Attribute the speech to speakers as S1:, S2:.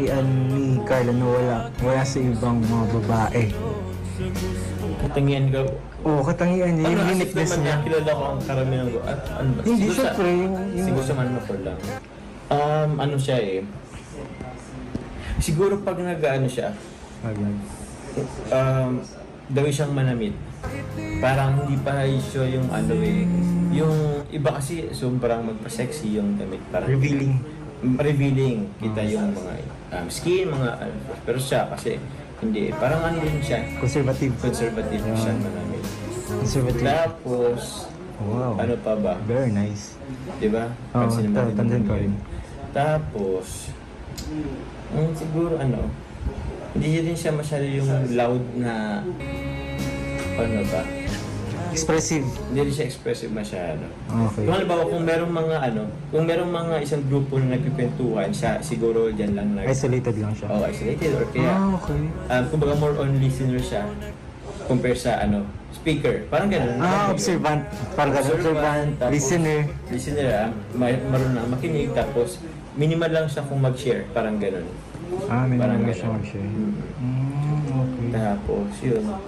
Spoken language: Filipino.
S1: katangian ni Carla na wala sa ibang mga babae.
S2: Katangian ka?
S1: Oo, katangian niya, yung uniqueness niya.
S2: Kilala ko ang karamihan ko. Ano ba?
S1: Hindi, syempre.
S2: Siguro sa Manmapur lang. Ano siya eh. Siguro pag nag-ano siya, gawin siyang manamit. Parang hindi pa siya yung ano eh. Yung iba kasi sobrang magpa-sexy yung damit. Parang revealing. Kita yung mga skin, mga pero siya kasi hindi. Parang ano rin siya.
S1: Conservative
S2: Siya manamit.
S1: Conservative.
S2: Tapos,
S1: wow.
S2: ano pa ba?
S1: Very nice.
S2: Diba?
S1: Oo, tandaan ko rin.
S2: Tapos, siguro hindi din siya masyado yung loud na, ano ba?
S1: Expressive.
S2: Hindi rin siya expressive masyado.
S1: Okay.
S2: Kung halimbawa, kung merong mga isang grupo na nagkikwentuhan, siya siguro dyan lang
S1: Isolated lang siya.
S2: Isolated or kaya,
S1: okay.
S2: kumbaga more on listener siya compare sa speaker. Parang ganun.
S1: Observant. Parang ganun. Observant. Listener,
S2: marunong makinig, tapos minimal lang siya kung mag-share. Parang ganun.
S1: Minimal lang siya mag-share. Okay.
S2: Tapos, yun lang.